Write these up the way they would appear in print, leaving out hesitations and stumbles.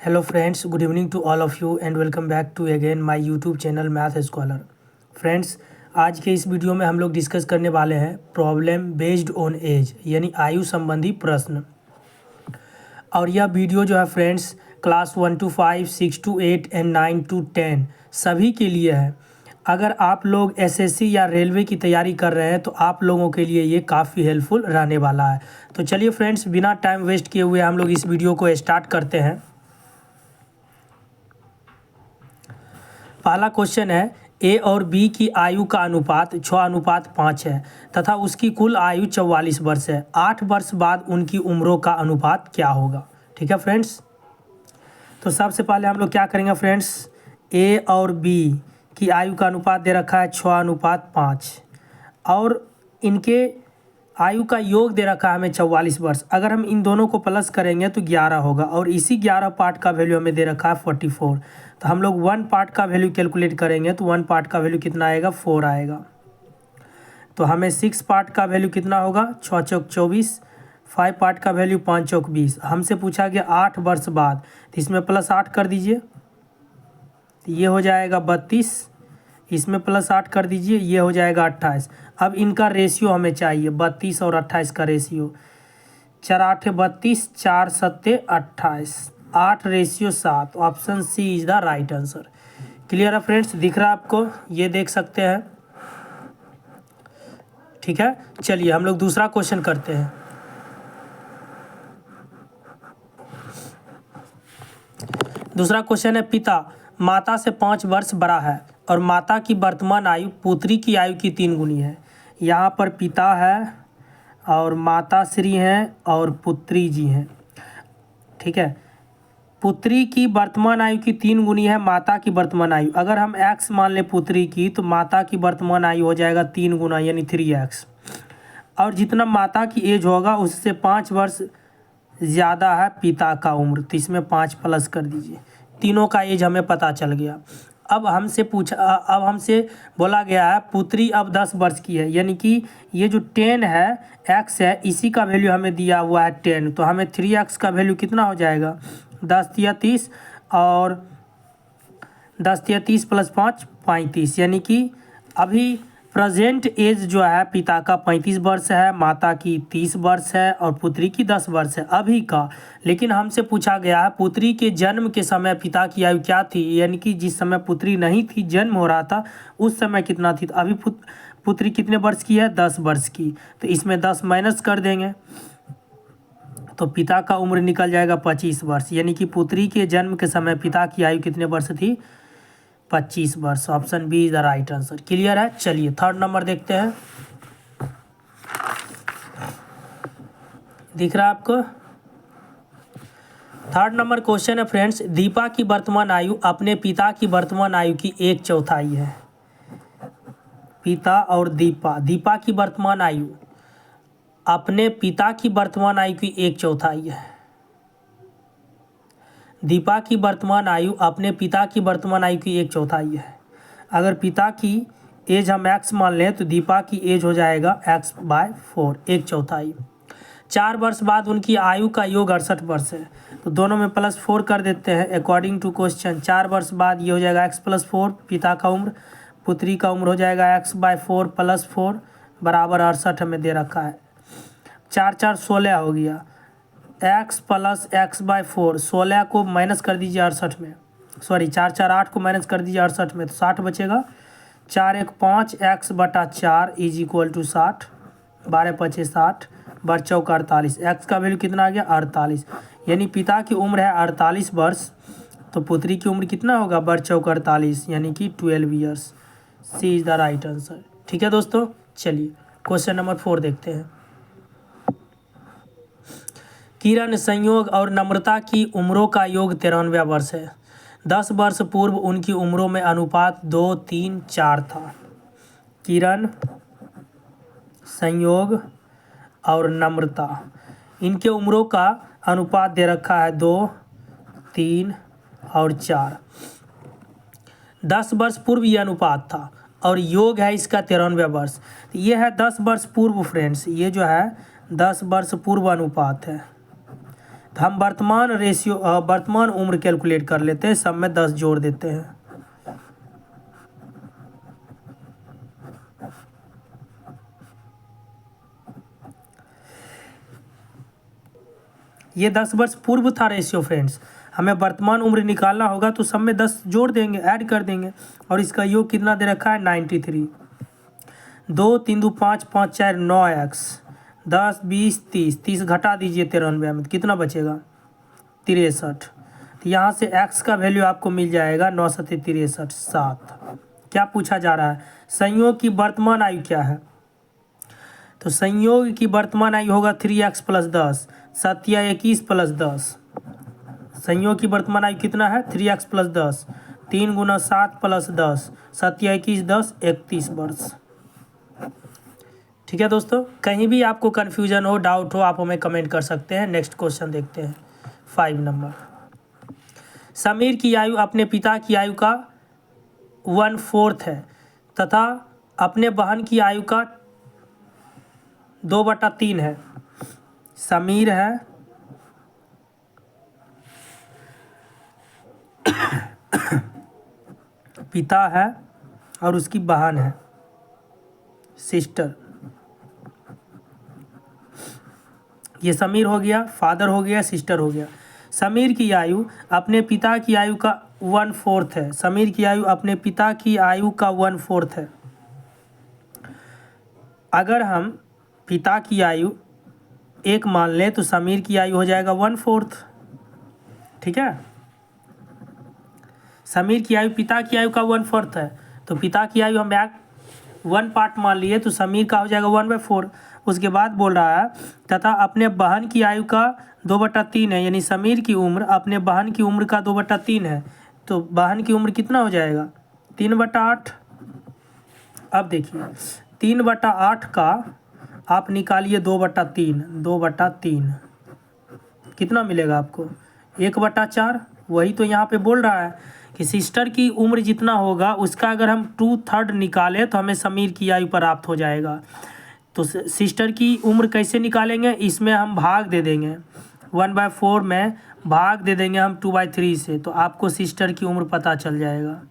Hello friends, good evening to all of you and welcome back to again my YouTube channel math scholar. Friends, आज के इस video में हम लोग discuss करने वाले हैं प्रॉब्लम बेस्ड ऑन एज यानी आयु संबंधी प्रश्न। और यह वीडियो जो है friends class 1 to 5, 6 to 8 and 9 to 10 सभी के लिए है। अगर आप लोग एसएससी या रेलवे की तैयारी कर रहे हैं तो आप लोगों के लिए ये काफ़ी हेल्पफुल रहने वाला है। तो चलिए फ्रेंड्स, बिना टाइम वेस्ट किए हुए हम लोग इस वीडियो को स्टार्ट करते हैं। पहला क्वेश्चन है, ए और बी की आयु का अनुपात 6:5 है तथा उसकी कुल आयु 44 वर्ष है। 8 वर्ष बाद उनकी उम्रों का अनुपात क्या होगा। ठीक है फ्रेंड्स, तो सबसे पहले हम लोग क्या करेंगे फ्रेंड्स, ए और बी की आयु का अनुपात दे रखा है 6:5 और इनके आयु का योग दे रखा है हमें 44 वर्ष। अगर हम इन दोनों को प्लस करेंगे तो 11 होगा और इसी 11 पार्ट का वैल्यू हमें दे रखा है 44। तो हम लोग 1 पार्ट का वैल्यू कैलकुलेट करेंगे तो 1 पार्ट का वैल्यू कितना आएगा, 4 आएगा। तो हमें 6 पार्ट का वैल्यू कितना होगा, 6 चौक 24, 5 पार्ट का वैल्यू 5 चौक 20। हमसे पूछा गया 8 वर्ष बाद, तो इसमें प्लस 8 कर दीजिए, तो ये हो जाएगा 32। इसमें प्लस 8 कर दीजिए, ये हो जाएगा 28। अब इनका रेशियो हमें चाहिए, 32 और 28 का ratio. 4 8 32, 4 7 28, 8:7। Option C is the right answer. Clear है फ्रेंड्स, दिख रहा है आपको, ये देख सकते हैं। ठीक है, चलिए हम लोग दूसरा क्वेश्चन करते हैं। दूसरा क्वेश्चन है, पिता माता से 5 वर्ष बड़ा है और माता की वर्तमान आयु पुत्री की आयु की 3 गुनी है। यहाँ पर पिता है और माता श्री हैं और पुत्री जी हैं। ठीक है, पुत्री की वर्तमान आयु की 3 गुनी है माता की वर्तमान आयु। अगर हम x मान लें पुत्री की, तो माता की वर्तमान आयु हो जाएगा 3 गुना यानी 3x। और जितना माता की एज होगा उससे 5 वर्ष ज़्यादा है पिता का उम्र, तो इसमें 5 प्लस कर दीजिए। तीनों का एज हमें पता चल गया। अब हमसे बोला गया है पुत्री अब 10 वर्ष की है, यानी कि ये जो 10 है x है, इसी का वैल्यू हमें दिया हुआ है 10। तो हमें 3x का वैल्यू कितना हो जाएगा, 10 या 30 और 10 या 30 + 5 35, यानी कि अभी प्रेजेंट एज जो है पिता का 35 वर्ष है, माता की 30 वर्ष है और पुत्री की 10 वर्ष है अभी का। लेकिन हमसे पूछा गया है पुत्री के जन्म के समय पिता की आयु क्या थी, यानी कि जिस समय पुत्री नहीं थी, जन्म हो रहा था उस समय कितना थी। तो अभी पुत्री कितने वर्ष की है, 10 वर्ष की। तो इसमें 10 माइनस कर देंगे तो पिता का उम्र निकल जाएगा 25 वर्ष, यानी कि पुत्री के जन्म के समय पिता की आयु कितने वर्ष थी, 25 वर्ष। Option B is the right answer. Clear है, चलिए थर्ड नंबर देखते हैं। दिख रहा है आपको, थर्ड नंबर क्वेश्चन है फ्रेंड्स, दीपा की वर्तमान आयु अपने पिता की वर्तमान आयु की 1/4 है। पिता और दीपा की वर्तमान आयु अपने पिता की वर्तमान आयु की 1/4 है। दीपा की वर्तमान आयु अपने पिता की वर्तमान आयु की 1/4 है। अगर पिता की एज हम x मान लें तो दीपा की एज हो जाएगा x/4, 1/4। 4 वर्ष बाद उनकी आयु का योग 68 वर्ष है, तो दोनों में +4 कर देते हैं अकॉर्डिंग टू क्वेश्चन। 4 वर्ष बाद ये हो जाएगा x + 4, पिता का उम्र, पुत्री का उम्र हो जाएगा x/4 + 4 बराबर 68 हमें दे रखा है। 4 4 16 हो गया, x + x/4, 16 को माइनस कर दीजिए 68 में, सॉरी 4 4 8 को माइनस कर दीजिए 68 में, तो 60 बचेगा। 4 1 5 x/4 = 60, 12 5 60, बर चौक 48। x का वैल्यू कितना आ गया, 48, यानी पिता की उम्र है 48 वर्ष, तो पुत्री की उम्र कितना होगा, बर चौक 48, यानी कि 12 years. C is the right answer. ठीक है दोस्तों, चलिए क्वेश्चन नंबर 4 देखते हैं। किरण, संयोग और नम्रता की उम्रों का योग 93 वर्ष है। 10 वर्ष पूर्व उनकी उम्रों में अनुपात 2 3 4 था। किरण, संयोग और नम्रता, इनके उम्रों का अनुपात दे रखा है 2 3 और 4। 10 वर्ष पूर्व ये अनुपात था और योग है इसका 93 वर्ष। ये है 10 वर्ष पूर्व फ्रेंड्स, ये जो है 10 वर्ष पूर्व अनुपात है। तो हम वर्तमान उम्र कैलकुलेट कर लेते हैं, सब में 10 जोड़ देते हैं। ये 10 वर्ष पूर्व था रेशियो फ्रेंड्स। हमें वर्तमान उम्र निकालना होगा तो सब में 10 जोड़ देंगे, ऐड कर देंगे। और इसका योग कितना दे रखा है 93। 2 3 2 5 5 4 9x 10 20 30 30 घटा दीजिए 93 में, कितना बचेगा 63। तो यहाँ से x का वैल्यू आपको मिल जाएगा 9 7 63 7। क्या पूछा जा रहा है, संयोग की वर्तमान आयु क्या है? तो संयोग की वर्तमान आयु होगा 3x + 10 7 या 21 + 10। संयोग की वर्तमान आयु कितना है 3x + 10 3 × 7 + 10 7 या 21 10 31 वर्ष। ठीक है दोस्तों, कहीं भी आपको कन्फ्यूजन हो, डाउट हो, आप हमें कमेंट कर सकते हैं। नेक्स्ट क्वेश्चन देखते हैं 5 नंबर। समीर की आयु अपने पिता की आयु का 1/4 है तथा अपने बहन की आयु का 2/3 है। समीर है पिता है और उसकी बहन है सिस्टर। ये समीर हो गया, फादर हो गया, सिस्टर हो गया। समीर की आयु अपने पिता की आयु का 1/4 है। समीर की आयु अपने पिता की आयु का 1/4 है। अगर हम पिता की आयु 1 मान लें तो समीर की आयु हो जाएगा 1/4। ठीक है, समीर की आयु पिता की आयु का 1/4 है, तो पिता की आयु हम 1 पार्ट मान लिए तो समीर का हो जाएगा 1/4। उसके बाद बोल रहा है तथा अपने बहन की आयु का 2/3 है, यानी समीर की उम्र अपने बहन की उम्र का 2/3 है। तो बहन की उम्र कितना हो जाएगा 3/8। अब देखिए 3/8 का आप निकालिए 2/3, 2/3 कितना मिलेगा आपको 1/4। वही तो यहाँ पे बोल रहा है कि सिस्टर की उम्र जितना होगा उसका अगर हम 2/3 निकालें तो हमें समीर की आयु प्राप्त हो जाएगा। तो सिस्टर की उम्र कैसे निकालेंगे, इसमें हम भाग दे देंगे 1/4 में भाग दे देंगे हम 2/3 से, तो आपको सिस्टर की उम्र पता चल जाएगा।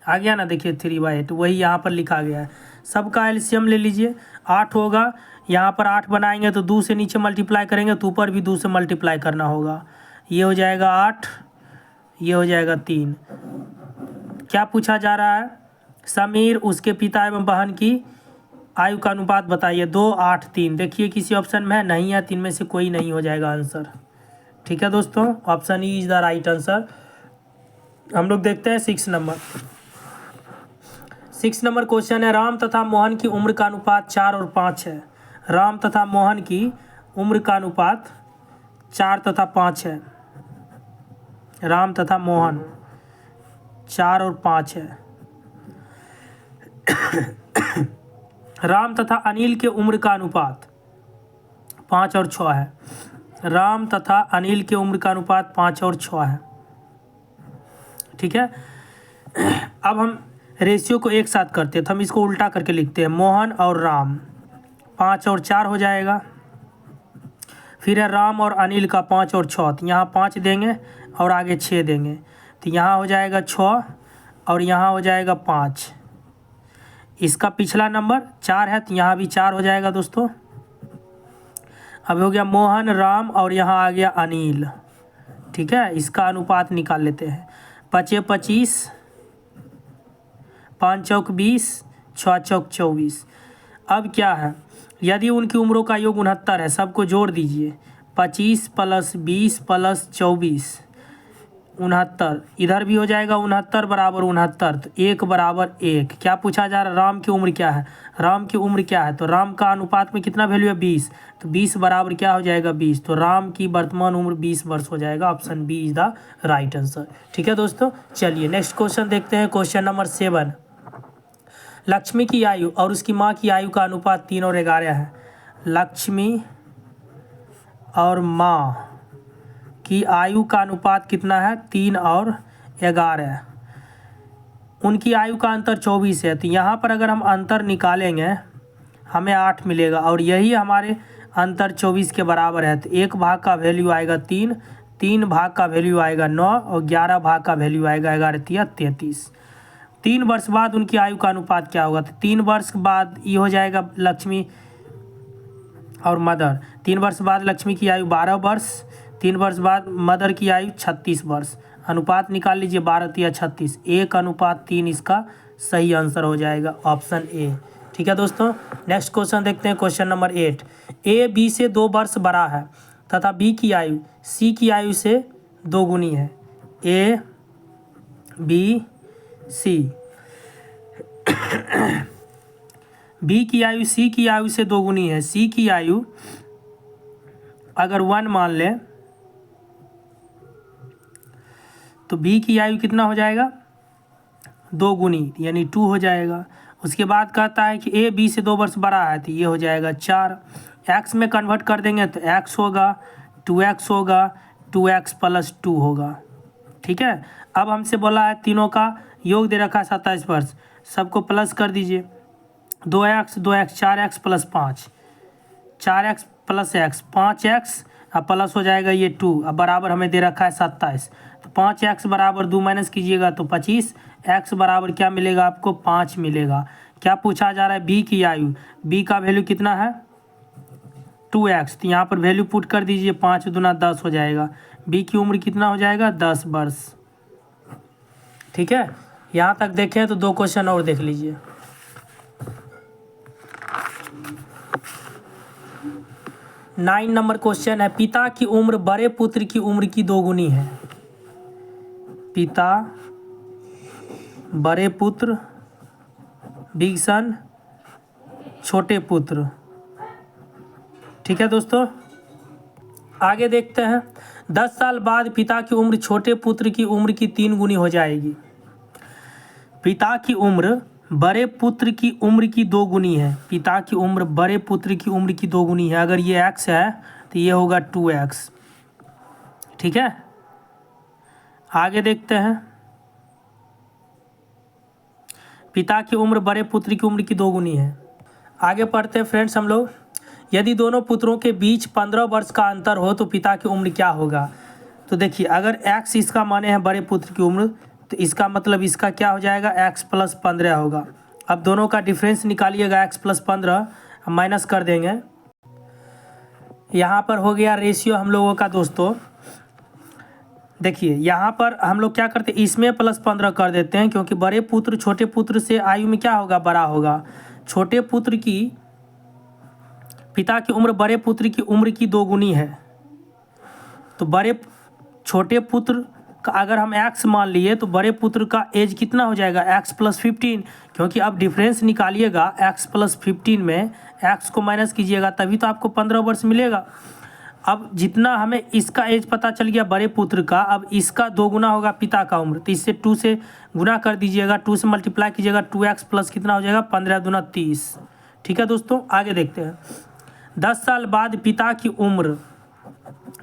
आ गया ना, देखिए 3/8 वही यहाँ पर लिखा गया है। सबका एलसीएम ले लीजिए, 8 होगा, यहाँ पर 8 बनाएंगे तो 2 से नीचे मल्टीप्लाई करेंगे तो ऊपर भी 2 से मल्टीप्लाई करना होगा। ये हो जाएगा 8, ये हो जाएगा 3। क्या पूछा जा रहा है, समीर उसके पिता एवं बहन की आयु का अनुपात बताइए। 2 8 3। देखिए किसी ऑप्शन में है, नहीं है, 3 में से कोई नहीं हो जाएगा आंसर। ठीक है दोस्तों, option E is the right answer. हम लोग देखते हैं 6 नंबर। 6 नंबर क्वेश्चन है, राम तथा मोहन की उम्र का अनुपात 4 और 5 है। राम तथा मोहन की उम्र का अनुपात 4 तथा 5 है। राम तथा मोहन 4 और 5 है। राम तथा अनिल के उम्र का अनुपात 5 और 6 है। राम तथा अनिल के उम्र का अनुपात 5 और 6 है। ठीक है, अब हम रेशियो को एक साथ करते हैं तो हम इसको उल्टा करके लिखते हैं, मोहन और राम 5 और 4 हो जाएगा। फिर है राम और अनिल का 5 और 6, तो यहाँ 5 देंगे और आगे 6 देंगे, तो यहाँ हो जाएगा 6 और यहाँ हो जाएगा 5। इसका पिछला नंबर 4 है तो यहाँ भी 4 हो जाएगा दोस्तों। अब हो गया मोहन, राम और यहाँ आ गया अनिल। ठीक है, इसका अनुपात निकाल लेते हैं। 5 25, 5 चौक 20, 6 चौक 24। अब क्या है, यदि उनकी उम्रों का योग 69 है, सबको जोड़ दीजिए। 25 + 20 + 24 69। इधर भी हो जाएगा 69 बराबर 69, तो 1 बराबर 1। क्या पूछा जा रहा है, राम की उम्र क्या है। राम की उम्र क्या है, तो राम का अनुपात में कितना वैल्यू है 20, तो 20 बराबर क्या हो जाएगा 20, तो राम की वर्तमान उम्र 20 वर्ष हो जाएगा। Option B is the right answer. ठीक है दोस्तों, चलिए नेक्स्ट क्वेश्चन देखते हैं। Question number 7। लक्ष्मी की आयु और उसकी माँ की आयु का अनुपात 3 और 11 है। लक्ष्मी और माँ की आयु का अनुपात कितना है 3 और 11। उनकी आयु का अंतर 24 है, तो यहाँ पर अगर हम अंतर निकालेंगे हमें 8 मिलेगा और यही हमारे अंतर 24 के बराबर है, तो 1 भाग का वैल्यू आएगा 3, 3 भाग का वैल्यू आएगा 9 और 11 भाग का वैल्यू आएगा 11 तिया 33। 3 वर्ष बाद उनकी आयु का अनुपात क्या होगा? तो 3 वर्ष बाद ये हो जाएगा लक्ष्मी और मदर। 3 वर्ष बाद लक्ष्मी की आयु 12 वर्ष, 3 वर्ष बाद मदर की आयु 36 वर्ष। अनुपात निकाल लीजिए, 12 तिया 36, 1:3 इसका सही आंसर हो जाएगा, ऑप्शन ए। ठीक है दोस्तों, नेक्स्ट क्वेश्चन देखते हैं, क्वेश्चन नंबर 8। ए बी से 2 वर्ष बड़ा है तथा बी की आयु सी की आयु से 2 गुनी है। ए बी सी बी की आयु सी की आयु से 2 गुनी है। सी की आयु अगर 1 मान ले तो बी की आयु कितना हो जाएगा? 2 गुनी यानी 2 हो जाएगा। उसके बाद कहता है कि ए बी से 2 वर्ष बड़ा है, तो ये हो जाएगा 4। एक्स में कन्वर्ट कर देंगे तो एक्स होगा, 2x होगा, 2x + 2 होगा। ठीक है, अब हमसे बोला है तीनों का योग दे रखा है 27 वर्ष, सबको प्लस कर दीजिए। 2x 2x 4x + 5, 4x + x 5x, अब प्लस हो जाएगा ये 2, अब बराबर हमें दे रखा है 27, तो 5x बराबर 2 माइनस कीजिएगा तो 25, x बराबर क्या मिलेगा आपको? 5 मिलेगा। क्या पूछा जा रहा है? बी की आयु, बी का वैल्यू कितना है? 2x, तो यहाँ पर वैल्यू पुट कर दीजिए, 5 दूना 10 हो जाएगा। बी की उम्र कितना हो जाएगा? 10 वर्ष। ठीक है, यहाँ तक देखें तो 2 क्वेश्चन और देख लीजिए। नाइन नंबर क्वेश्चन है, पिता की उम्र बड़े पुत्र की उम्र की 2 गुनी है। पिता बड़े पुत्र बिग सन छोटे पुत्र। ठीक है दोस्तों, आगे देखते हैं। 10 साल बाद पिता की उम्र छोटे पुत्र की उम्र की 3 गुनी हो जाएगी। पिता की उम्र बड़े पुत्र की उम्र की 2 गुनी है। पिता की उम्र बड़े पुत्र की उम्र की 2 गुनी है। अगर ये x है तो ये होगा 2x। ठीक है, आगे देखते हैं। पिता की उम्र बड़े पुत्र की उम्र की 2 गुनी है। आगे पढ़ते हैं फ्रेंड्स हम लोग। यदि दोनों पुत्रों के बीच 15 वर्ष का अंतर हो तो पिता की उम्र क्या होगा? तो देखिए, अगर x इसका माने है बड़े पुत्र की उम्र, तो इसका मतलब इसका क्या हो जाएगा? x + 15 होगा। अब दोनों का डिफरेंस निकालिएगा, x + 15 माइनस कर देंगे। यहाँ पर हो गया रेशियो हम लोगों का दोस्तों। देखिए, यहाँ पर हम लोग क्या करते हैं, इसमें +15 कर देते हैं, क्योंकि बड़े पुत्र छोटे पुत्र से आयु में क्या होगा? बड़ा होगा। छोटे पुत्र की पिता की उम्र बड़े पुत्र की उम्र की 2 गुनी है, तो छोटे पुत्र का अगर हम x मान लिए तो बड़े पुत्र का एज कितना हो जाएगा? x + 15, क्योंकि अब डिफरेंस निकालिएगा x + 15 में x को माइनस कीजिएगा तभी तो आपको 15 वर्ष मिलेगा। अब जितना हमें इसका एज पता चल गया बड़े पुत्र का, अब इसका 2 गुना होगा पिता का उम्र, तो इससे 2 से गुना कर दीजिएगा, 2 से मल्टीप्लाई कीजिएगा, 2x प्लस कितना हो जाएगा? 15 दूना 30। ठीक है दोस्तों, आगे देखते हैं। 10 साल बाद पिता की उम्र,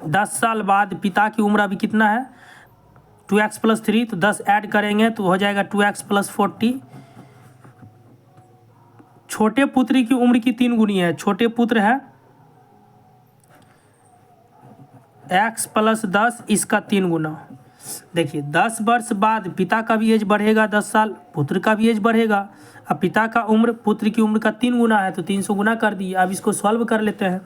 10 साल बाद पिता की उम्र अभी कितना है? 2x + 3, तो 10 ऐड करेंगे तो हो जाएगा 2x + 40। छोटे पुत्र की उम्र की 3 गुनी है। छोटे पुत्र है x + 10, इसका 3 गुना। देखिए, 10 वर्ष बाद पिता का भी एज बढ़ेगा, 10 साल पुत्र का भी एज बढ़ेगा। अब पिता का उम्र पुत्र की उम्र का 3 गुना है, तो 300 गुना कर दिए। अब इसको सॉल्व कर लेते हैं।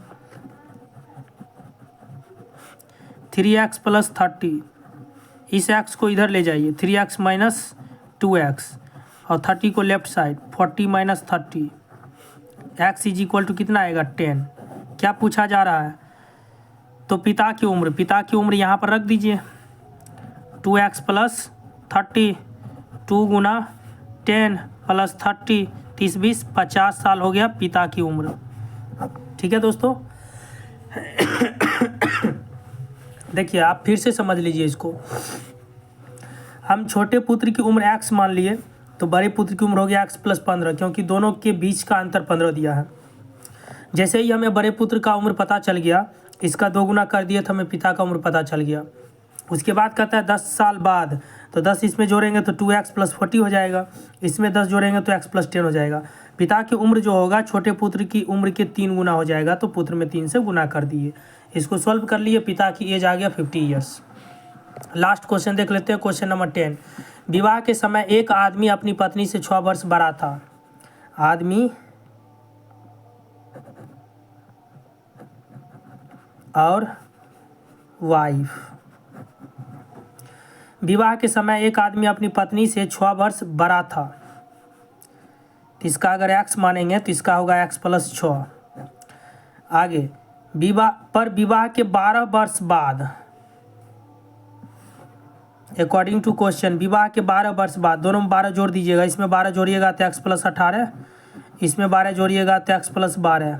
3x + 30, इस x को इधर ले जाइए, 3x - 2x और 30 को लेफ्ट साइड, 40 - 30, x = कितना आएगा? 10। क्या पूछा जा रहा है? तो पिता की उम्र यहाँ पर रख दीजिए, 2x + 30, 2 गुना 10 + 30, 30 20 50 साल हो गया पिता की उम्र। ठीक है दोस्तों, देखिए आप फिर से समझ लीजिए इसको। हम छोटे पुत्र की उम्र x मान लिए, तो बड़े पुत्र की उम्र हो गया x + 15, क्योंकि दोनों के बीच का अंतर 15 दिया है। जैसे ही हमें बड़े पुत्र का उम्र पता चल गया, इसका 2 गुना कर दिया तो हमें पिता का उम्र पता चल गया। उसके बाद कहता है 10 साल बाद तो 10 इसमें जोड़ेंगे तो 2x + 40 हो जाएगा। इसमें 10 जोड़ेंगे तो x + 10 हो जाएगा। पिता की उम्र जो होगा छोटे पुत्र की उम्र के 3 गुना हो जाएगा, तो पुत्र में 3 से गुना कर दिए। इसको सॉल्व कर लिए, पिता की एज आ गया 50 ईयर्स। लास्ट क्वेश्चन देख लेते हैं, क्वेश्चन नंबर 10। विवाह के समय एक आदमी अपनी पत्नी से 6 वर्ष बड़ा था। आदमी और वाइफ। विवाह के समय एक आदमी अपनी पत्नी से 6 वर्ष बड़ा था, तो इसका अगर x मानेंगे तो इसका होगा x + 6। आगे विवाह के 12 वर्ष बाद, अकॉर्डिंग टू क्वेश्चन, विवाह के 12 वर्ष बाद, दोनों में 12 जोड़ दीजिएगा। इसमें 12 जोड़िएगा तो x + 18, इसमें 12 जोड़िएगा तो x + 12।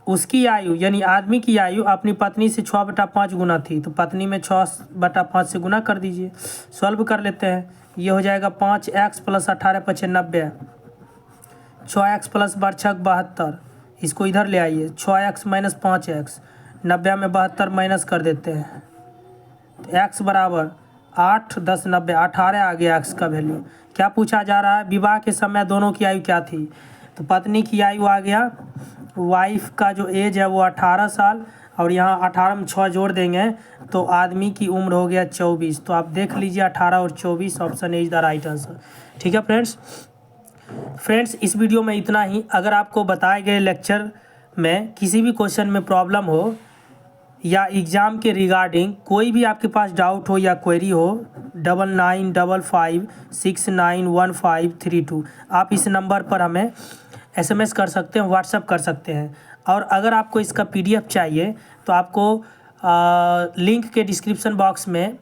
उसकी आयु यानी आदमी की आयु अपनी पत्नी से 6/5 गुना थी, तो पत्नी में 6/5 से गुना कर दीजिए। सॉल्व कर लेते हैं, ये हो जाएगा 5x + 18 = 90, 6x + 12 = 72। इसको इधर ले आइए, 6x - 5x, 90 में 72 माइनस कर देते हैं, तो x बराबर 8 10 90, 18 आ गया x का वैल्यू। क्या पूछा जा रहा है, विवाह के समय दोनों की आयु क्या थी? तो पत्नी की आयु आ गया, वाइफ का जो एज है वो 18 साल, और यहाँ 18 में 6 जोड़ देंगे तो आदमी की उम्र हो गया 24। तो आप देख लीजिए 18 और 24, option A is the right answer. ठीक है फ्रेंड्स, इस वीडियो में इतना ही। अगर आपको बताए गए लेक्चर में किसी भी क्वेश्चन में प्रॉब्लम हो या एग्ज़ाम के रिगार्डिंग कोई भी आपके पास डाउट हो या क्वेरी हो, 9955691532, आप इस नंबर पर हमें SMS कर सकते हैं, व्हाट्सएप कर सकते हैं। और अगर आपको इसका PDF चाहिए तो आपको लिंक के डिस्क्रिप्शन बॉक्स में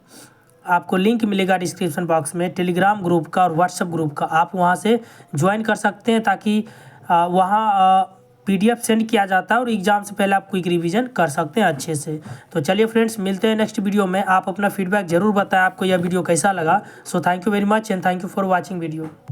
आपको लिंक मिलेगा, डिस्क्रिप्शन बॉक्स में टेलीग्राम ग्रुप का और व्हाट्सएप ग्रुप का, आप वहां से ज्वाइन कर सकते हैं, ताकि वहां PDF सेंड किया जाता है और एग्ज़ाम से पहले आप क्विक रिवीजन कर सकते हैं अच्छे से। तो चलिए फ्रेंड्स, मिलते हैं नेक्स्ट वीडियो में। आप अपना फीडबैक जरूर बताएं आपको यह वीडियो कैसा लगा। So thank you very much and thank you for watching video.